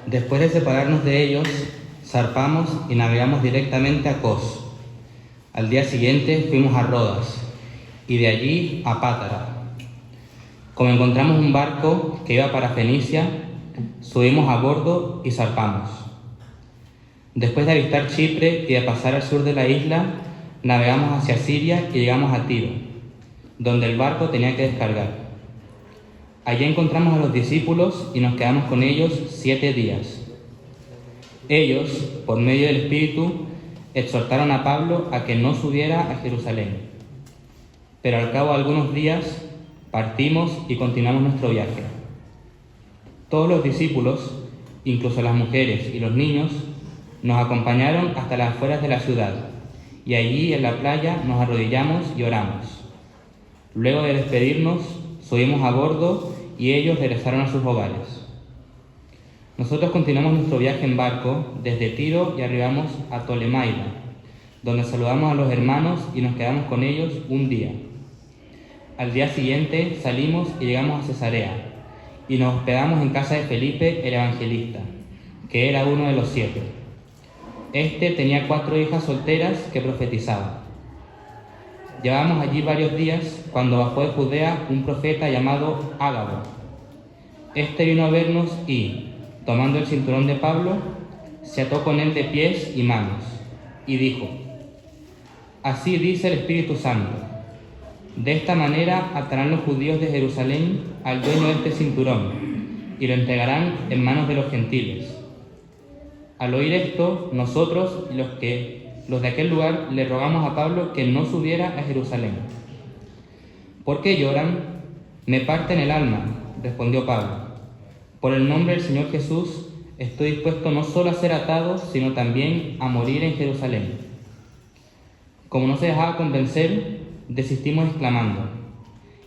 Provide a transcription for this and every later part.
Después de separarnos de ellos, zarpamos y navegamos directamente a Cos. Al día siguiente fuimos a Rodas y de allí a Pátara. Como encontramos un barco que iba para Fenicia, subimos a bordo y zarpamos. Después de avistar Chipre y de pasar al sur de la isla, navegamos hacia Siria y llegamos a Tiro, donde el barco tenía que descargar. Allí encontramos a los discípulos y nos quedamos con ellos 7 días. Ellos, por medio del Espíritu, exhortaron a Pablo a que no subiera a Jerusalén. Pero al cabo de algunos días partimos y continuamos nuestro viaje. Todos los discípulos, incluso las mujeres y los niños, nos acompañaron hasta las afueras de la ciudad, y allí en la playa nos arrodillamos y oramos. Luego de despedirnos, subimos a bordo y ellos regresaron a sus hogares. Nosotros continuamos nuestro viaje en barco desde Tiro y arribamos a Tolemaida, donde saludamos a los hermanos y nos quedamos con ellos un día. Al día siguiente salimos y llegamos a Cesarea y nos hospedamos en casa de Felipe el evangelista, que era uno de los 7. Este tenía 4 hijas solteras que profetizaban. Llevábamos allí varios días cuando bajó de Judea un profeta llamado Ágabo. Este vino a vernos y, tomando el cinturón de Pablo, se ató con él de pies y manos, y dijo: Así dice el Espíritu Santo, de esta manera atarán los judíos de Jerusalén al dueño de este cinturón, y lo entregarán en manos de los gentiles. Al oír esto, nosotros y los de aquel lugar le rogamos a Pablo que no subiera a Jerusalén. ¿Por qué lloran? Me parten el alma, respondió Pablo. Por el nombre del Señor Jesús estoy dispuesto no solo a ser atado, sino también a morir en Jerusalén. Como no se dejaba convencer, desistimos exclamando: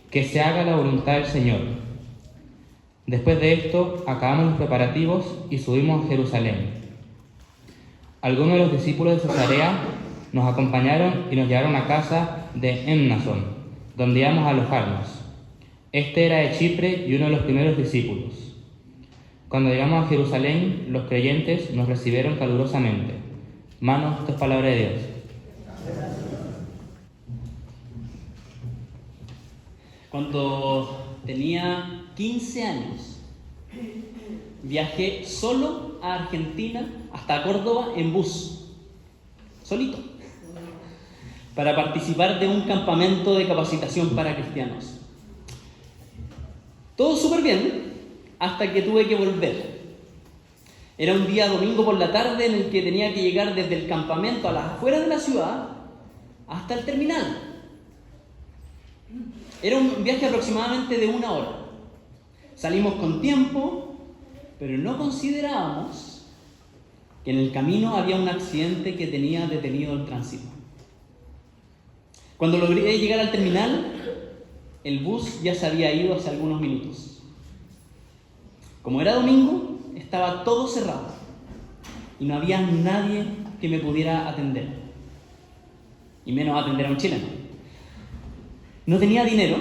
que se haga la voluntad del Señor. Después de esto, acabamos los preparativos y subimos a Jerusalén. Algunos de los discípulos de Cesarea nos acompañaron y nos llevaron a casa de Mnason, donde íbamos a alojarnos. Este era de Chipre y uno de los primeros discípulos. Cuando llegamos a Jerusalén, los creyentes nos recibieron calurosamente. Hermanos, esto es palabra de Dios. Cuando tenía 15 años, viajé solo a Argentina, hasta Córdoba, en bus, solito, para participar de un campamento de capacitación para cristianos. Todo súper bien, hasta que tuve que volver. Era un día domingo por la tarde en el que tenía que llegar desde el campamento a las afueras de la ciudad hasta el terminal. Era un viaje aproximadamente de 1 hora. Salimos con tiempo, pero no considerábamos que en el camino había un accidente que tenía detenido el tránsito. Cuando logré llegar al terminal, el bus ya se había ido hace algunos minutos. Como era domingo, estaba todo cerrado y no había nadie que me pudiera atender, y menos atender a un chileno. No tenía dinero,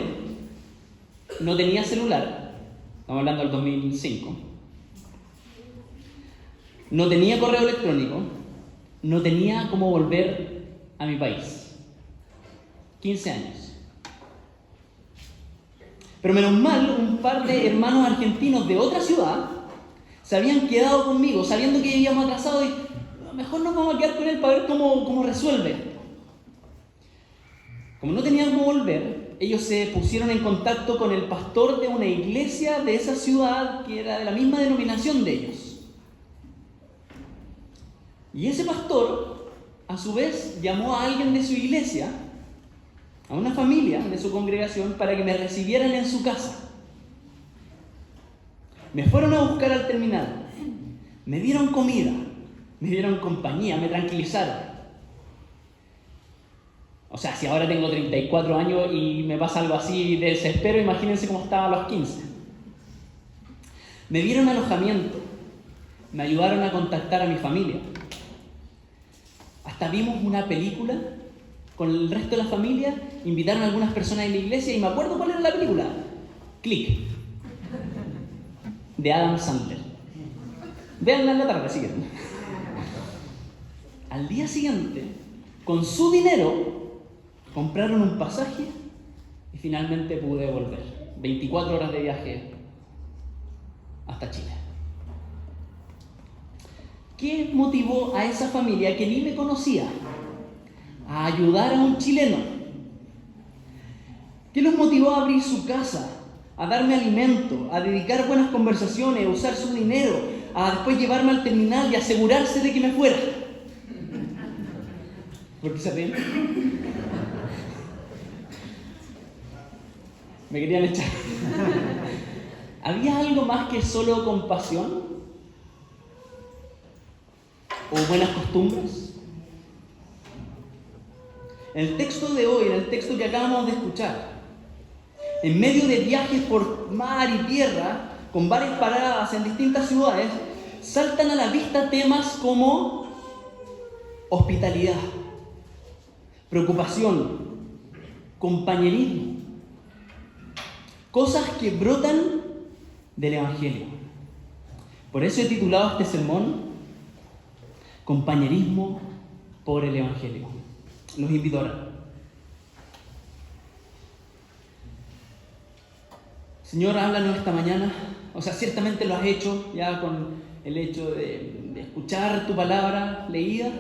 no tenía celular, estamos hablando del 2005, no tenía correo electrónico, no tenía cómo volver a mi país. 15 años. Pero menos mal, un par de hermanos argentinos de otra ciudad se habían quedado conmigo, sabiendo que vivíamos atrasados, y mejor nos vamos a quedar con él para ver cómo resuelve. Como no tenían cómo volver, ellos se pusieron en contacto con el pastor de una iglesia de esa ciudad que era de la misma denominación de ellos. Y ese pastor, a su vez, llamó a alguien de su iglesia, a una familia de su congregación, para que me recibieran en su casa. Me fueron a buscar al terminal, me dieron comida, me dieron compañía, me tranquilizaron. O sea, si ahora tengo 34 años y me pasa algo así de desespero, imagínense cómo estaba a los 15. Me dieron alojamiento, me ayudaron a contactar a mi familia. Hasta vimos una película con el resto de la familia, invitaron a algunas personas de la iglesia y me acuerdo cuál era la película. Click, de Adam Sandler. Véanla en la tarde si quieren. Al día siguiente, con su dinero, compraron un pasaje y finalmente pude volver. 24 horas de viaje hasta Chile. ¿Qué motivó a esa familia que ni me conocía a ayudar a un chileno? ¿Qué los motivó a abrir su casa, a darme alimento, a dedicar buenas conversaciones, a usar su dinero, a después llevarme al terminal y asegurarse de que me fuera? ¿Por qué se ríen? Me querían echar. ¿Había algo más que solo compasión? ¿O buenas costumbres? En el texto de hoy, en el texto que acabamos de escuchar, en medio de viajes por mar y tierra, con varias paradas en distintas ciudades, saltan a la vista temas como hospitalidad, preocupación, compañerismo, cosas que brotan del Evangelio. Por eso he titulado este sermón Compañerismo por el Evangelio. Los invito a orar. Señor, háblanos esta mañana. Ciertamente lo has hecho ya con el hecho de escuchar tu palabra leída,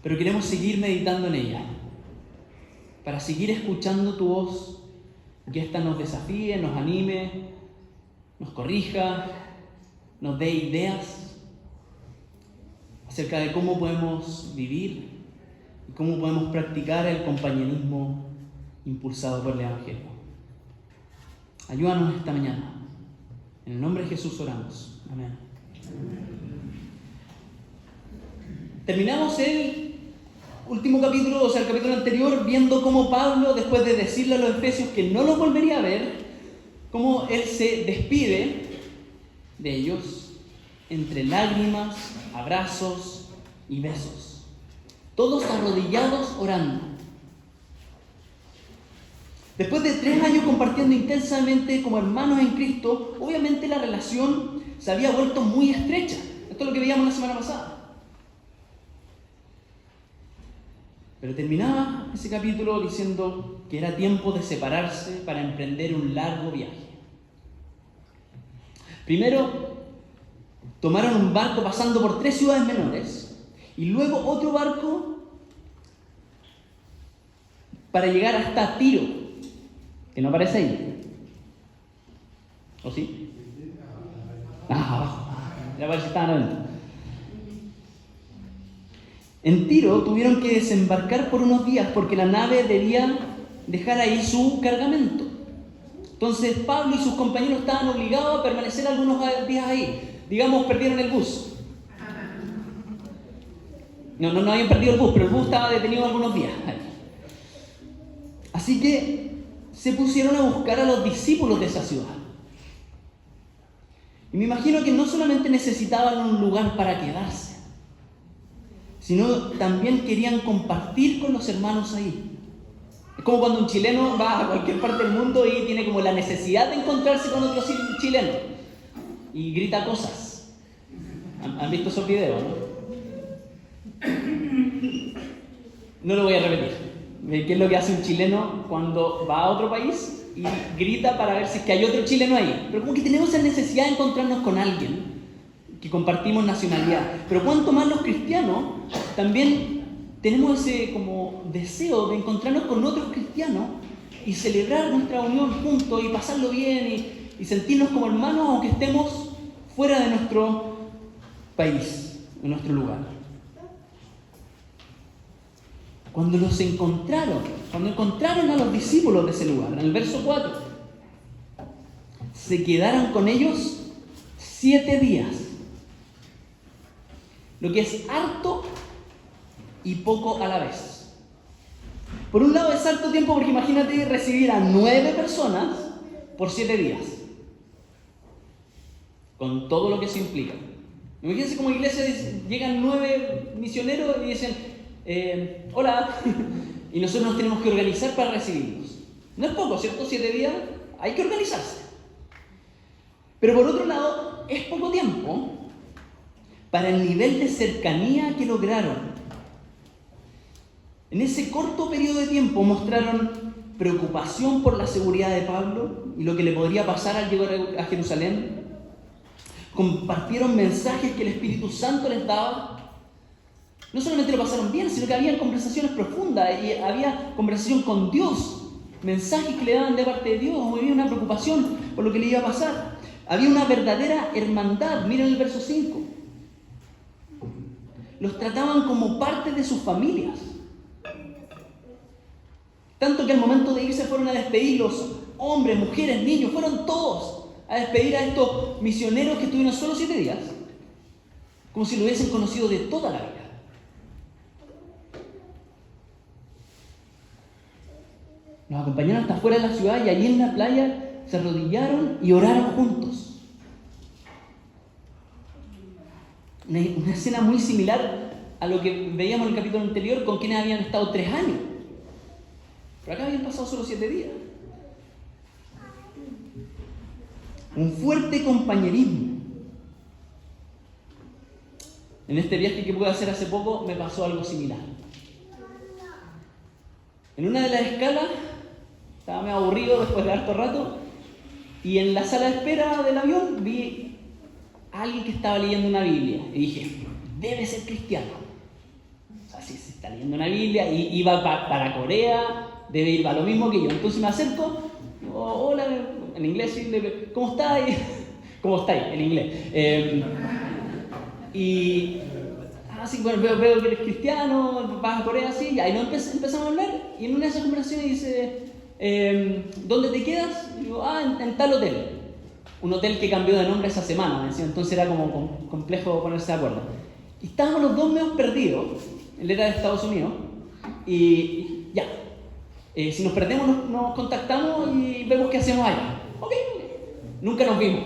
pero queremos seguir meditando en ella, para seguir escuchando tu voz, que ésta nos desafíe, nos anime, nos corrija, nos dé ideas acerca de cómo podemos vivir y cómo podemos practicar el compañerismo impulsado por el Evangelio. Ayúdanos esta mañana. En el nombre de Jesús oramos. Amén. Terminamos el último capítulo, el capítulo anterior, viendo cómo Pablo, después de decirle a los efesios que no los volvería a ver, cómo él se despide de ellos entre lágrimas, abrazos y besos, todos arrodillados orando. Después de 3 años compartiendo intensamente como hermanos en Cristo, obviamente la relación se había vuelto muy estrecha. Esto es lo que veíamos la semana pasada. Pero terminaba ese capítulo diciendo que era tiempo de separarse para emprender un largo viaje. Primero, tomaron un barco pasando por 3 ciudades menores y luego otro barco para llegar hasta Tiro, que no aparece ahí. ¿O sí? Abajo. Ya parece que estaban adentro. En Tiro tuvieron que desembarcar por unos días porque la nave debía dejar ahí su cargamento. Entonces Pablo y sus compañeros estaban obligados a permanecer algunos días ahí. Digamos, perdieron el bus. No habían perdido el bus, pero el bus estaba detenido algunos días ahí. Así que se pusieron a buscar a los discípulos de esa ciudad. Y me imagino que no solamente necesitaban un lugar para quedarse, sino también querían compartir con los hermanos ahí. Es como cuando un chileno va a cualquier parte del mundo y tiene como la necesidad de encontrarse con otros chilenos y grita cosas. ¿Han visto esos videos, no? No lo voy a repetir. ¿Qué es lo que hace un chileno cuando va a otro país y grita para ver si es que hay otro chileno ahí? Pero como que tenemos esa necesidad de encontrarnos con alguien que compartimos nacionalidad. Pero cuanto más los cristianos, también tenemos ese como deseo de encontrarnos con otros cristianos y celebrar nuestra unión juntos y pasarlo bien y sentirnos como hermanos aunque estemos fuera de nuestro país, de nuestro lugar. Cuando encontraron a los discípulos de ese lugar, en el verso 4, se quedaron con ellos 7 días. Lo que es harto y poco a la vez. Por un lado es harto tiempo porque imagínate recibir a 9 personas por 7 días. Con todo lo que eso implica. Imagínense como iglesia llegan 9 misioneros y dicen, hola, y nosotros nos tenemos que organizar para recibirlos. No es poco, ¿cierto? 7 días, hay que organizarse. Pero por otro lado, es poco tiempo para el nivel de cercanía que lograron. En ese corto periodo de tiempo mostraron preocupación por la seguridad de Pablo y lo que le podría pasar al llegar a Jerusalén. Compartieron mensajes que el Espíritu Santo les daba. No solamente lo pasaron bien, sino que había conversaciones profundas y había conversación con Dios. Mensajes que le daban de parte de Dios. Había una preocupación por lo que le iba a pasar. Había una verdadera hermandad. Miren el verso 5. Los trataban como parte de sus familias. Tanto que al momento de irse fueron a despedirlos, hombres, mujeres, niños, fueron todos a despedir a estos misioneros que estuvieron solo 7 días, como si lo hubiesen conocido de toda la vida. Nos acompañaron hasta afuera de la ciudad y allí en la playa se arrodillaron y oraron juntos. Una escena muy similar a lo que veíamos en el capítulo anterior con quienes habían estado 3 años. Pero acá habían pasado solo 7 días. Un fuerte compañerismo. En este viaje que pude hacer hace poco me pasó algo similar. En una de las escalas estaba medio aburrido después de harto rato y en la sala de espera del avión vi a alguien que estaba leyendo una Biblia y dije, debe ser cristiano. O sea, si se está leyendo una Biblia y iba para Corea, debe ir para lo mismo que yo. Entonces me acerco, digo, hola, en inglés, ¿cómo estáis? ¿Cómo estáis? En inglés. Sí, bueno, veo que eres cristiano, vas a Corea, sí, y ahí empezamos a hablar, y en una de esas conversaciones dice, ¿dónde te quedas? Y digo, en tal hotel. Un hotel que cambió de nombre esa semana, me decía, entonces era como complejo ponerse de acuerdo. Y estábamos los dos medio perdidos, él era de Estados Unidos, y ya. Si nos perdemos, nos contactamos y vemos qué hacemos allá. Ok. Nunca nos vimos.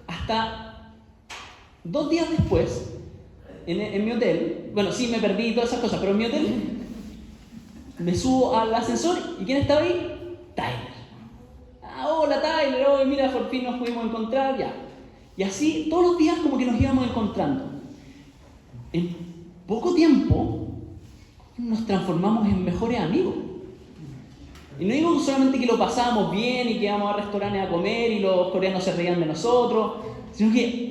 Hasta 2 días después, en mi hotel, bueno, sí me perdí y todas esas cosas, pero en mi hotel me subo al ascensor y ¿quién estaba ahí? Tyler. Hola Tyler, mira, por fin nos pudimos encontrar, ya. Y así todos los días como que nos íbamos encontrando. En poco tiempo nos transformamos en mejores amigos. Y no digo solamente que lo pasábamos bien y que íbamos a restaurantes a comer y los coreanos se reían de nosotros, sino que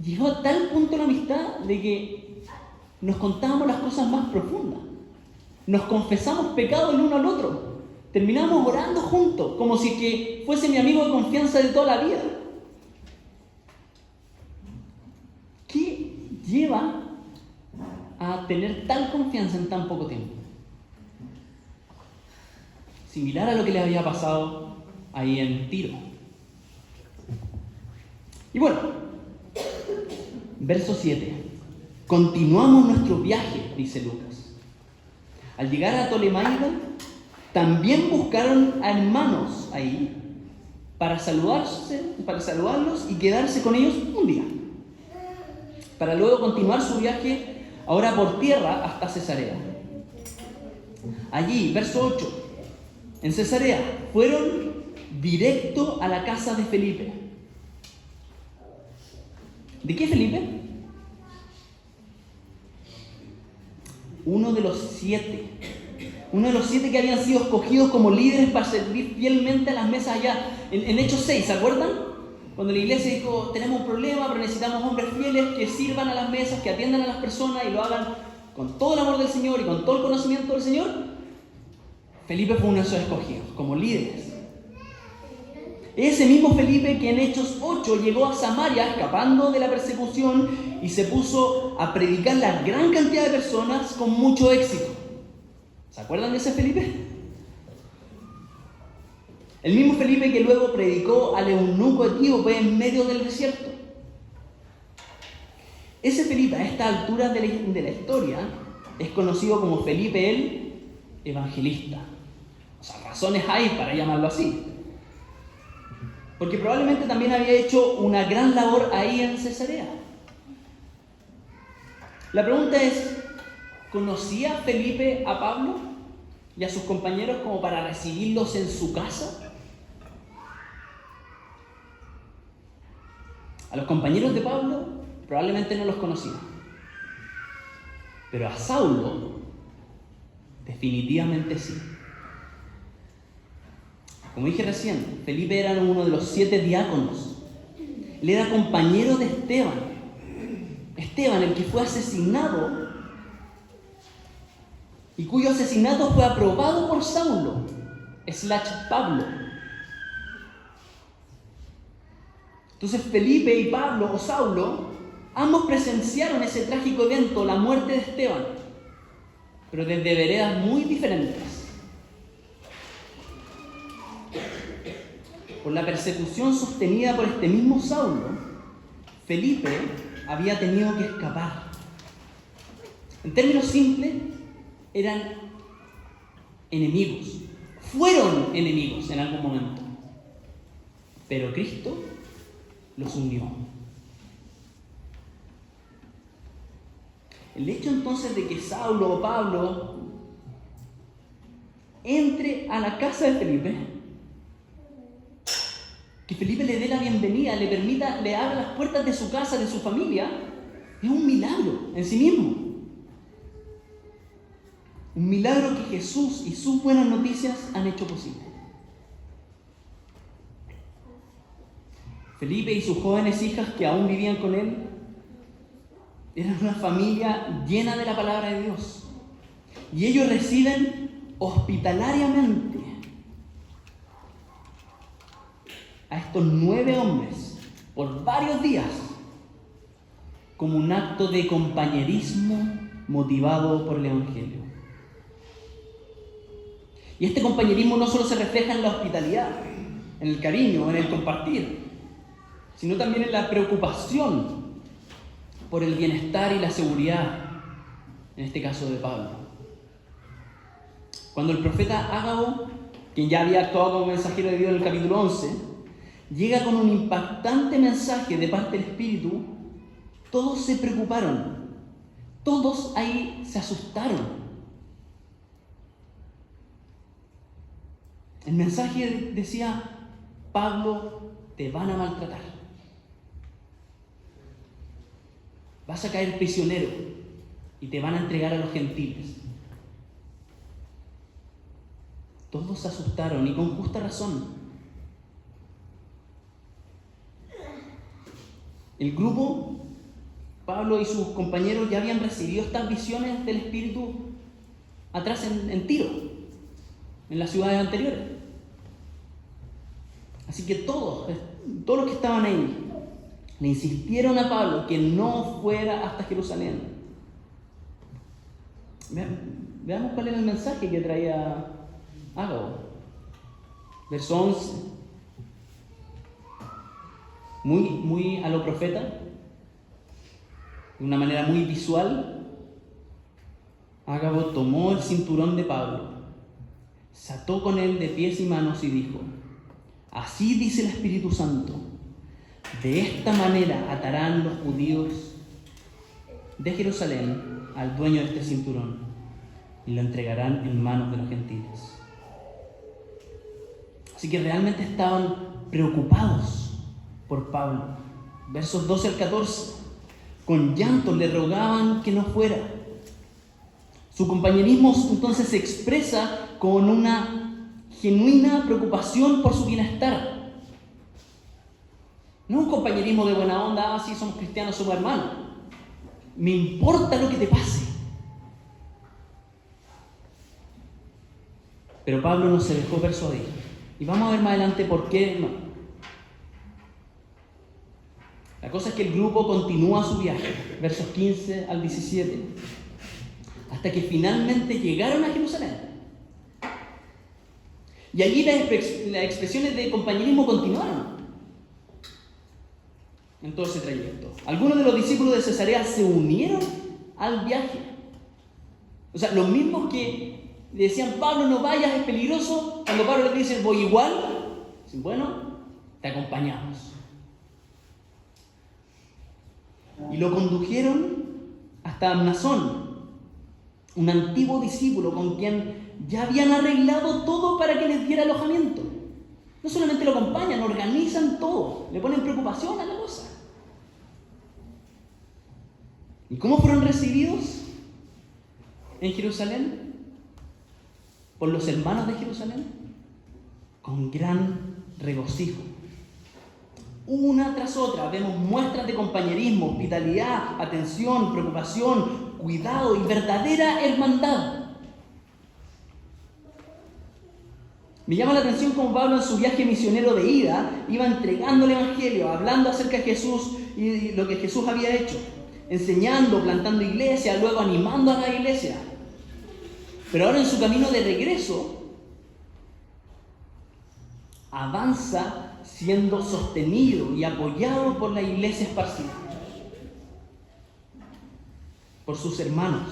llegó a tal punto la amistad de que nos contábamos las cosas más profundas. Nos confesamos pecados el uno al otro. Terminamos orando juntos, como si que fuese mi amigo de confianza de toda la vida. ¿Qué lleva a tener tal confianza en tan poco tiempo? Similar a lo que le había pasado ahí en Tiro. Y bueno, verso 7. Continuamos nuestro viaje, dice Lucas. Al llegar a Ptolemaida, también buscaron a hermanos ahí para saludarlos y quedarse con ellos un día, para luego continuar su viaje ahora por tierra hasta Cesarea. Allí, verso 8, en Cesarea fueron directo a la casa de Felipe. ¿De qué Felipe? Uno de los 7 que habían sido escogidos como líderes para servir fielmente a las mesas allá. En Hechos 6, ¿se acuerdan? Cuando la iglesia dijo, tenemos un problema, pero necesitamos hombres fieles que sirvan a las mesas, que atiendan a las personas y lo hagan con todo el amor del Señor y con todo el conocimiento del Señor. Felipe fue uno de esos escogidos, como líderes. Ese mismo Felipe que en Hechos 8 llegó a Samaria escapando de la persecución y se puso a predicar la gran cantidad de personas con mucho éxito. ¿Se acuerdan de ese Felipe? El mismo Felipe que luego predicó al eunuco etíope en medio del desierto. Ese Felipe a esta altura de la historia es conocido como Felipe el Evangelista. O sea, razones hay para llamarlo así. Porque probablemente también había hecho una gran labor ahí en Cesarea. La pregunta es, ¿conocía Felipe a Pablo y a sus compañeros como para recibirlos en su casa? A los compañeros de Pablo probablemente no los conocía, pero a Saulo definitivamente sí. Como dije recién, Felipe era uno de los 7 diáconos. Él era compañero de Esteban. Esteban, el que fue asesinado y cuyo asesinato fue aprobado por Saulo / Pablo. Entonces Felipe y Pablo o Saulo, ambos presenciaron ese trágico evento, la muerte de Esteban, pero desde veredas muy diferentes. Por la persecución sostenida por este mismo Saulo, Felipe había tenido que escapar. En términos simples, eran enemigos. Fueron enemigos en algún momento. Pero Cristo los unió. El hecho entonces de que Saulo o Pablo entre a la casa de Felipe, que Felipe le dé la bienvenida, le permita, le abra las puertas de su casa, de su familia, es un milagro en sí mismo. Un milagro que Jesús y sus buenas noticias han hecho posible. Felipe y sus jóvenes hijas que aún vivían con él eran una familia llena de la palabra de Dios. Y ellos reciben hospitalariamente a estos 9 hombres por varios días como un acto de compañerismo motivado por el Evangelio. Y este compañerismo no solo se refleja en la hospitalidad, en el cariño, en el compartir, sino también en la preocupación por el bienestar y la seguridad, en este caso de Pablo. Cuando el profeta Ágabo, quien ya había actuado como mensajero de Dios en el capítulo 11, llega con un impactante mensaje de parte del Espíritu, todos se preocuparon, todos ahí se asustaron. El mensaje decía: Pablo, te van a maltratar. Vas a caer prisionero y te van a entregar a los gentiles. Todos se asustaron y con justa razón. El grupo, Pablo y sus compañeros, ya habían recibido estas visiones del Espíritu atrás en Tiro, en las ciudades anteriores. Así que todos los que estaban ahí le insistieron a Pablo que no fuera hasta Jerusalén. Veamos cuál era el mensaje que traía Ágabo. Verso 11. Muy a lo profeta, de una manera muy visual. Ágabo tomó el cinturón de Pablo, se ató con él de pies y manos y dijo: así dice el Espíritu Santo, de esta manera atarán los judíos de Jerusalén al dueño de este cinturón y lo entregarán en manos de los gentiles. Así que realmente estaban preocupados por Pablo. Versos 12 al 14. Con llanto le rogaban que no fuera. Su compañerismo entonces se expresa con una genuina preocupación por su bienestar. No un compañerismo de buena onda: sí, somos cristianos, somos hermanos. Me importa lo que te pase. Pero Pablo no se dejó persuadir. Y vamos a ver más adelante por qué no. La cosa es que el grupo continúa su viaje, versos 15 al 17, hasta que finalmente llegaron a Jerusalén. Y allí las expresiones de compañerismo continuaron en todo ese trayecto. Algunos de los discípulos de Cesarea se unieron al viaje. O sea, los mismos que decían: Pablo, no vayas, es peligroso. Cuando Pablo les dice: voy igual, dicen: bueno, te acompañamos. Y lo condujeron hasta Mnasón, un antiguo discípulo con quien ya habían arreglado todo para que les diera alojamiento. No solamente lo acompañan, organizan todo, le ponen preocupación a la cosa. ¿Y cómo fueron recibidos en Jerusalén? Por los hermanos de Jerusalén, con gran regocijo. Una tras otra vemos muestras de compañerismo, hospitalidad, atención, preocupación, cuidado y verdadera hermandad. Me llama la atención cómo Pablo en su viaje misionero de ida iba entregando el Evangelio, hablando acerca de Jesús y lo que Jesús había hecho, enseñando, plantando iglesias, luego animando a la iglesia. Pero ahora en su camino de regreso, avanza siendo sostenido y apoyado por la iglesia esparcida, por sus hermanos.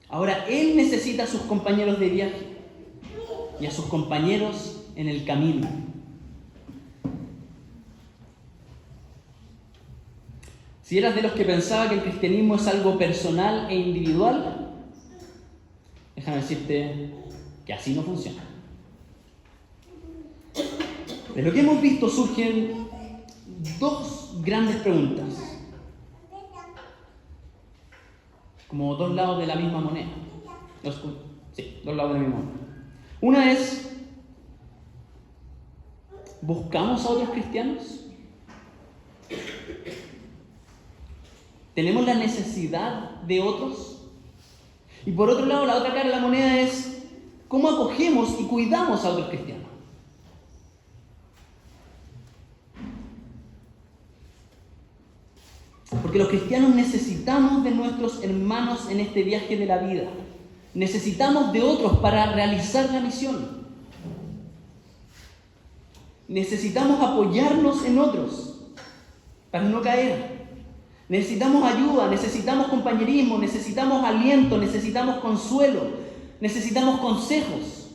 Ahora él necesita a sus compañeros de viaje y a sus compañeros en el camino. Si eras de los que pensaba que el cristianismo es algo personal e individual, déjame decirte que así no funciona. De lo que hemos visto surgen dos grandes preguntas, como dos lados de la misma moneda. Dos lados de la misma moneda. Una es, ¿buscamos a otros cristianos? ¿Tenemos la necesidad de otros? Y por otro lado, la otra cara de la moneda es, ¿cómo acogemos y cuidamos a otros cristianos? Porque los cristianos necesitamos de nuestros hermanos en este viaje de la vida. Necesitamos de otros para realizar la misión. Necesitamos apoyarnos en otros para no caer. Necesitamos ayuda, necesitamos compañerismo, necesitamos aliento, necesitamos consuelo, necesitamos consejos.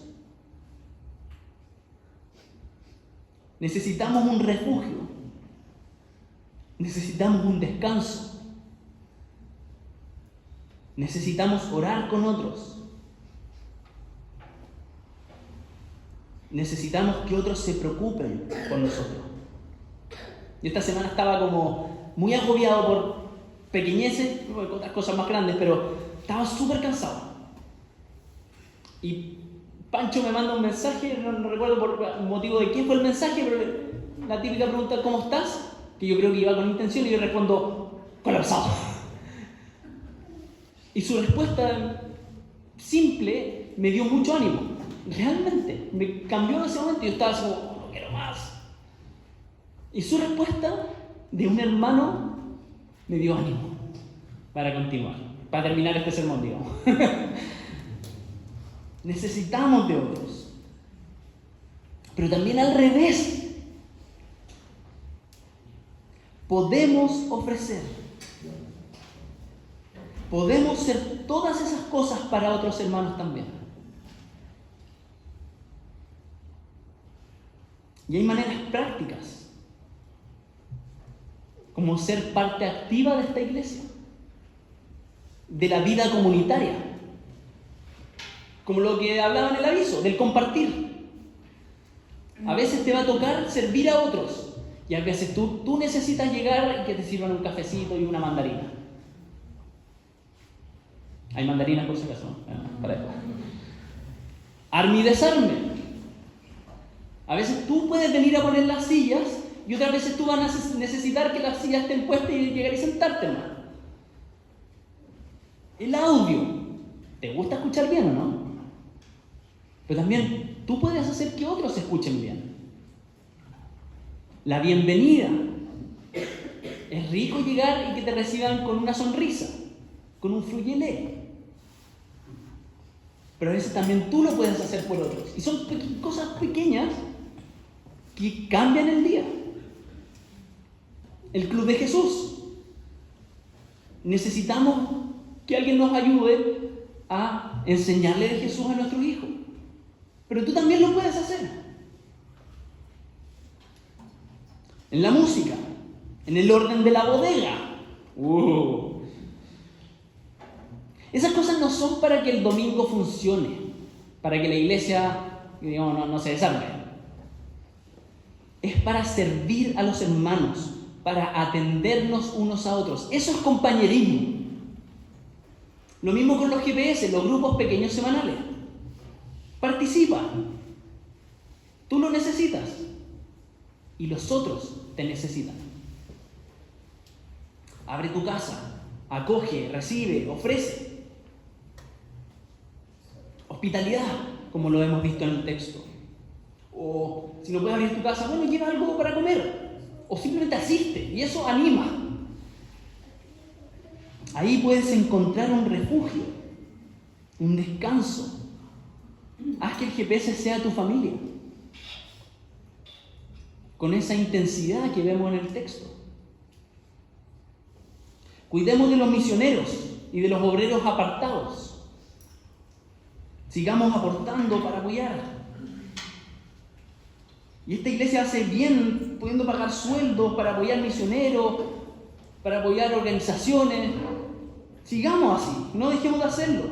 Necesitamos un refugio. Necesitamos un descanso. Necesitamos orar con otros. Necesitamos que otros se preocupen por nosotros. Yo esta semana estaba como muy agobiado por pequeñeces, otras cosas más grandes, pero estaba súper cansado. Y Pancho me manda un mensaje, no recuerdo por motivo de quién fue el mensaje, pero la típica pregunta, ¿cómo estás? Que yo creo que iba con intención y yo respondo, colapsado. Y su respuesta simple me dio mucho ánimo. Realmente, me cambió en ese momento y yo estaba así como, no quiero más. Y su respuesta de un hermano me dio ánimo para continuar, para terminar este sermón, digamos. Necesitamos de otros. Pero también al revés. Podemos ofrecer. Podemos ser todas esas cosas para otros hermanos también. Y hay maneras prácticas, como ser parte activa de esta iglesia, de la vida comunitaria, como lo que hablaba en el aviso, del compartir. A veces te va a tocar servir a otros, y a veces tú necesitas llegar y que te sirvan un cafecito y una mandarina. Hay mandarinas por si acaso, ¿no? Para esto. Arme y desarme. A veces tú puedes venir a poner las sillas y otras veces tú vas a necesitar que las sillas estén puestas y llegar y sentarte, hermano. El audio. ¿Te gusta escuchar bien o no? Pero también tú puedes hacer que otros escuchen bien. La bienvenida. Es rico llegar y que te reciban con una sonrisa, con un fluyelé. Pero a veces también tú lo puedes hacer por otros. Y son cosas pequeñas que cambian el día. El Club de Jesús. Necesitamos que alguien nos ayude a enseñarle de Jesús a nuestros hijos. Pero tú también lo puedes hacer. En la música, en el orden de la bodega. Esas cosas no son para que el domingo funcione, para que la iglesia, digamos, no se desarme. Es para servir a los hermanos, para atendernos unos a otros. Eso es compañerismo. Lo mismo con los GPS, los grupos pequeños semanales. Participa. Tú lo necesitas y los otros te necesitan. Abre tu casa, acoge, recibe, ofrece. Hospitalidad, como lo hemos visto en el texto. O si no puedes abrir tu casa, bueno, lleva algo para comer. O simplemente asiste, y eso anima. Ahí puedes encontrar un refugio, un descanso. Haz que el GPS sea tu familia, con esa intensidad que vemos en el texto. Cuidemos de los misioneros y de los obreros apartados. Sigamos aportando para apoyar. Y esta iglesia hace bien pudiendo pagar sueldos para apoyar misioneros, para apoyar organizaciones. Sigamos así, no dejemos de hacerlo.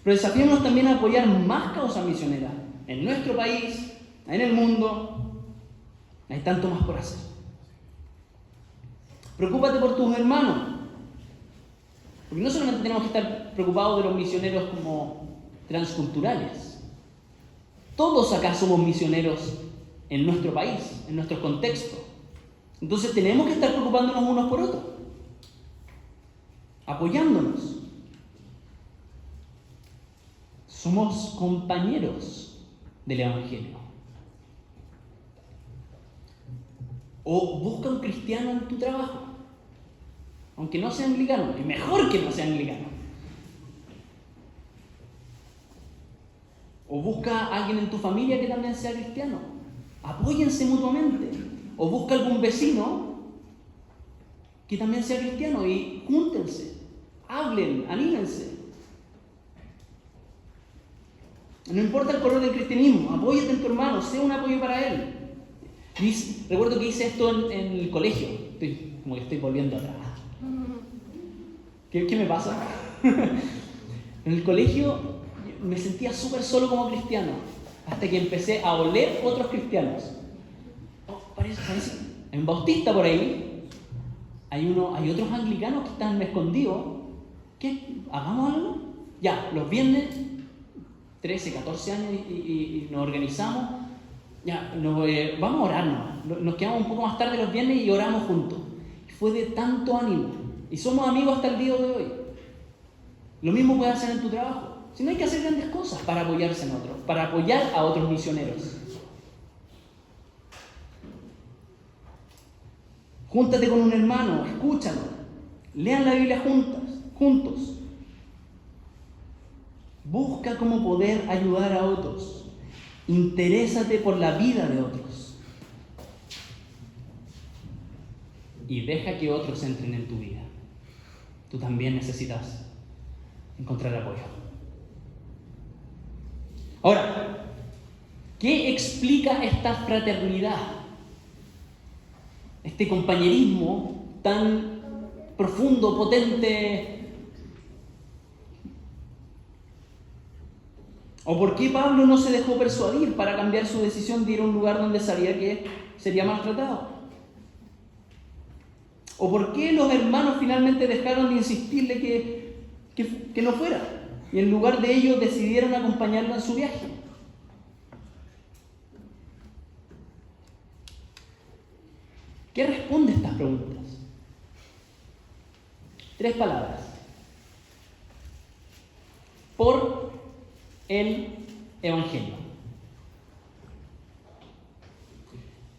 Pero desafiémonos también a apoyar más causas misioneras en nuestro país, en el mundo. Hay tanto más por hacer. Preocúpate por tus hermanos. Porque no solamente tenemos que estar preocupados de los misioneros como transculturales. Todos acá somos misioneros en nuestro país, en nuestro contexto. Entonces tenemos que estar preocupándonos unos por otros, apoyándonos. Somos compañeros del Evangelio. O busca un cristiano en tu trabajo, aunque no sea anglicano, y mejor que no sea anglicano. O busca a alguien en tu familia que también sea cristiano. Apóyense mutuamente. O busca algún vecino que también sea cristiano y júntense, hablen, anímense. No importa el color del cristianismo, apóyate en tu hermano, sea un apoyo para él. Recuerdo que hice esto en el colegio. Como que estoy volviendo atrás. ¿Qué me pasa? En el colegio me sentía súper solo como cristiano, hasta que empecé a oler otros cristianos. Parece. Hay un bautista por ahí, hay otros anglicanos que están escondidos. ¿Qué? ¿Hagamos algo? Ya, los viernes, 13, 14 años y nos organizamos. Ya, vamos a orar nomás. Nos quedamos un poco más tarde los viernes y oramos juntos. Fue de tanto ánimo. Y somos amigos hasta el día de hoy. Lo mismo puedes hacer en tu trabajo. Si no, hay que hacer grandes cosas para apoyarse en otros, para apoyar a otros misioneros. Júntate con un hermano, escúchalo. Lean la Biblia juntos. Busca cómo poder ayudar a otros. Interésate por la vida de otros. Y deja que otros entren en tu vida. Tú también necesitas encontrar apoyo. Ahora, ¿qué explica esta fraternidad? Este compañerismo tan profundo, potente. ¿O por qué Pablo no se dejó persuadir para cambiar su decisión de ir a un lugar donde sabía que sería maltratado? ¿O por qué los hermanos finalmente dejaron de insistirle que no fuera? Y en lugar de ello decidieron acompañarlo en su viaje. ¿Qué responde a estas preguntas? 3 palabras. Por el Evangelio.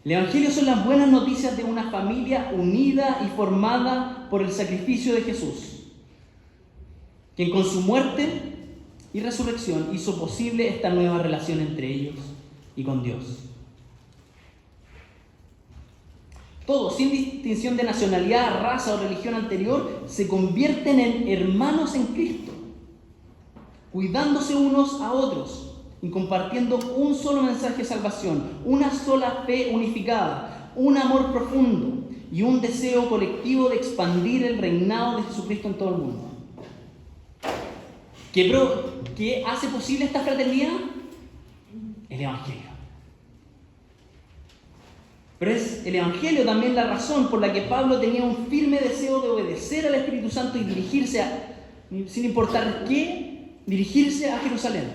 El Evangelio son las buenas noticias de una familia unida y formada por el sacrificio de Jesús, quien con su muerte y resurrección hizo posible esta nueva relación entre ellos y con Dios. Todos, sin distinción de nacionalidad, raza o religión anterior, se convierten en hermanos en Cristo, cuidándose unos a otros y compartiendo un solo mensaje de salvación, una sola fe unificada, un amor profundo y un deseo colectivo de expandir el reinado de Jesucristo en todo el mundo. ¿Qué hace posible esta fraternidad? El Evangelio. Pero es el Evangelio también la razón por la que Pablo tenía un firme deseo de obedecer al Espíritu Santo y dirigirse, sin importar qué, dirigirse a Jerusalén.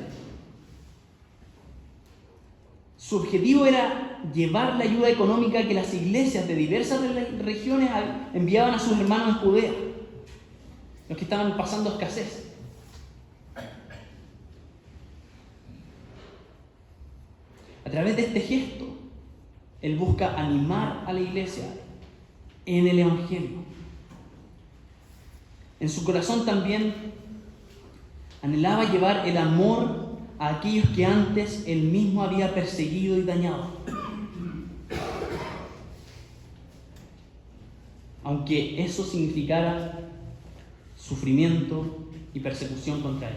Su objetivo era llevar la ayuda económica que las iglesias de diversas regiones enviaban a sus hermanos en Judea, los que estaban pasando escasez. A través de este gesto, él busca animar a la iglesia en el Evangelio. En su corazón también anhelaba llevar el amor a aquellos que antes él mismo había perseguido y dañado. Aunque eso significara sufrimiento y persecución contra él.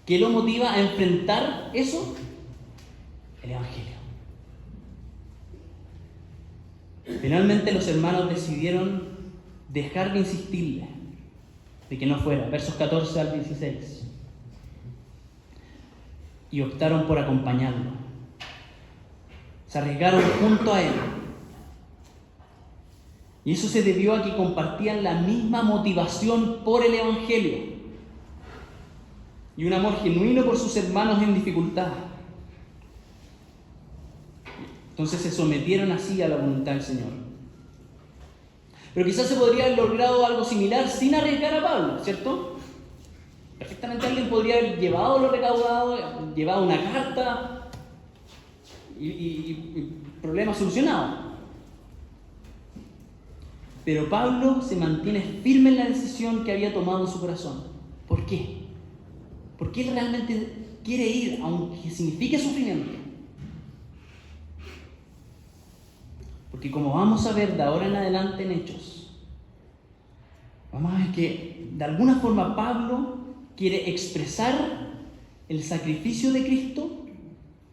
¿Qué lo motiva a enfrentar eso? El Evangelio. Finalmente los hermanos decidieron dejar de insistirle de que no fuera, versos 14 al 16, y optaron por acompañarlo. Se arriesgaron junto a él. Y eso se debió a que compartían la misma motivación por el Evangelio y un amor genuino por sus hermanos en dificultad. Entonces se sometieron así a la voluntad del Señor. Pero quizás se podría haber logrado algo similar sin arriesgar a Pablo, ¿cierto? Perfectamente alguien podría haber llevado lo recaudado, llevado una carta y problema solucionado. Pero Pablo se mantiene firme en la decisión que había tomado en su corazón. ¿Por qué? Porque él realmente quiere ir, aunque signifique sufrimiento. Porque como vamos a ver de ahora en adelante en Hechos, vamos a ver que de alguna forma Pablo quiere expresar el sacrificio de Cristo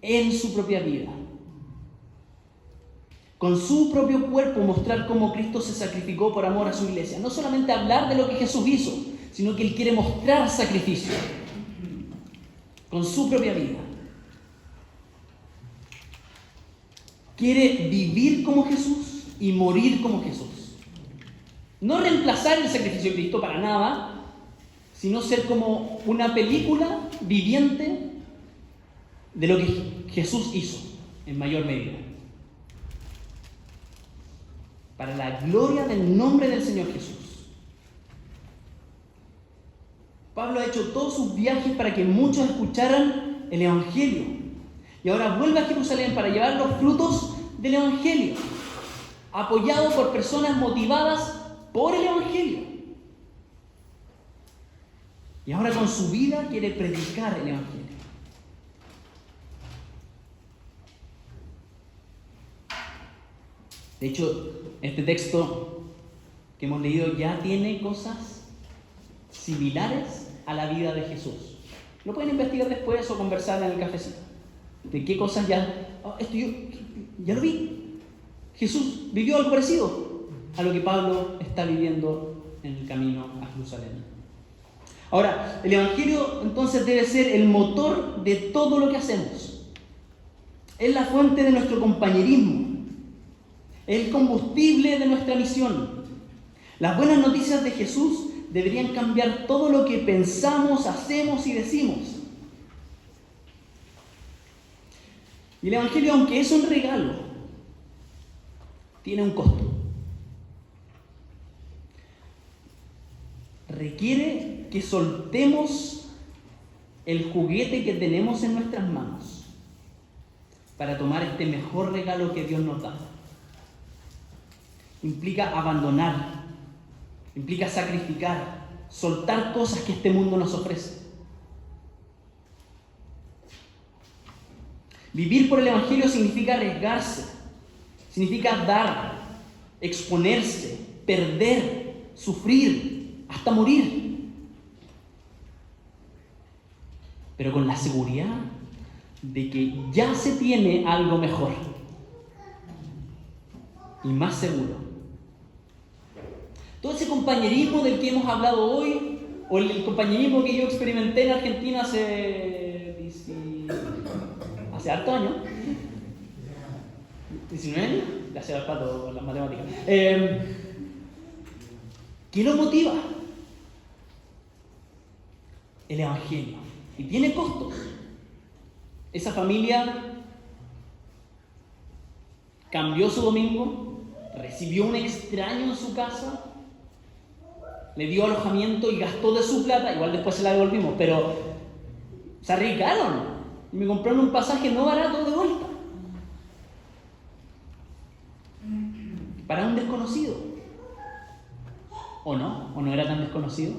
en su propia vida. Con su propio cuerpo mostrar cómo Cristo se sacrificó por amor a su iglesia. No solamente hablar de lo que Jesús hizo, sino que él quiere mostrar sacrificio con su propia vida. Quiere vivir como Jesús y morir como Jesús. No reemplazar el sacrificio de Cristo para nada, sino ser como una película viviente de lo que Jesús hizo en mayor medida. Para la gloria del nombre del Señor Jesús. Pablo ha hecho todos sus viajes para que muchos escucharan el Evangelio. Y ahora vuelve a Jerusalén para llevar los frutos del Evangelio, apoyado por personas motivadas por el Evangelio. Y ahora con su vida quiere predicar el Evangelio. De hecho, este texto que hemos leído ya tiene cosas similares a la vida de Jesús. Lo pueden investigar después o conversar en el cafecito. De qué cosas esto yo ya lo vi. Jesús vivió algo parecido a lo que Pablo está viviendo en el camino a Jerusalén. Ahora, el Evangelio entonces debe ser el motor de todo lo que hacemos. Es la fuente de nuestro compañerismo. Es el combustible de nuestra misión. Las buenas noticias de Jesús deberían cambiar todo lo que pensamos, hacemos y decimos. Y el Evangelio, aunque es un regalo, tiene un costo. Requiere que soltemos el juguete que tenemos en nuestras manos para tomar este mejor regalo que Dios nos da. Implica abandonar, implica sacrificar, soltar cosas que este mundo nos ofrece. Vivir por el Evangelio significa arriesgarse, significa dar, exponerse, perder, sufrir, hasta morir. Pero con la seguridad de que ya se tiene algo mejor y más seguro. Todo ese compañerismo del que hemos hablado hoy, o el compañerismo que yo experimenté en Argentina hace hartos años, 19 años, ya se va para todo las matemáticas. ¿Qué lo motiva? El Evangelio. Y tiene costos. Esa familia cambió su domingo, recibió un extraño en su casa, le dio alojamiento y gastó de su plata, igual después se la devolvimos, pero se arriesgaron y me compraron un pasaje no barato de vuelta para un desconocido. ¿O no era tan desconocido?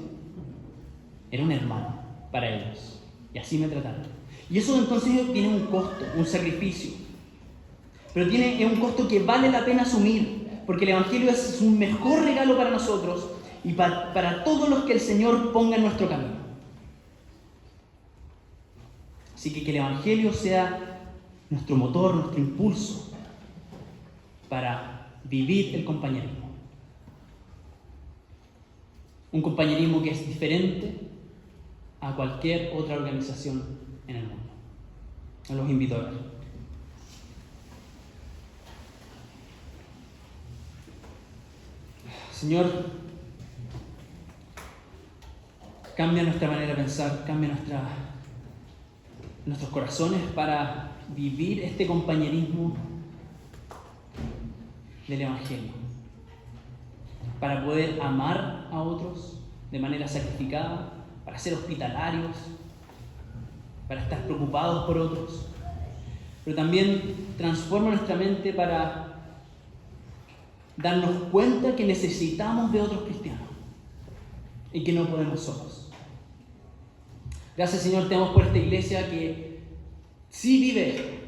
Era un hermano para ellos, y así me trataron. Y eso entonces tiene un costo, un sacrificio, pero es un costo que vale la pena asumir, porque el Evangelio es un mejor regalo para nosotros y para todos los que el Señor ponga en nuestro camino. Así que el Evangelio sea nuestro motor, nuestro impulso para vivir el compañerismo. Un compañerismo que es diferente a cualquier otra organización en el mundo. Los invito a ver. Señor, cambia nuestra manera de pensar, cambia nuestros corazones para vivir este compañerismo del Evangelio, para poder amar a otros de manera sacrificada, para ser hospitalarios, para estar preocupados por otros, pero también transforma nuestra mente para darnos cuenta que necesitamos de otros cristianos y que no podemos solos. Gracias, Señor, te damos por esta iglesia que sí vive,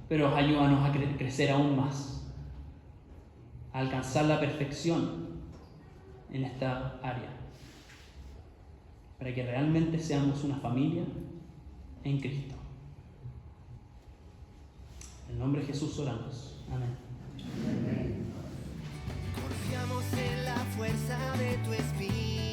pero ayúdanos a crecer aún más, a alcanzar la perfección en esta área, para que realmente seamos una familia en Cristo. En el nombre de Jesús oramos. Amén. Confiamos en la fuerza de tu espíritu.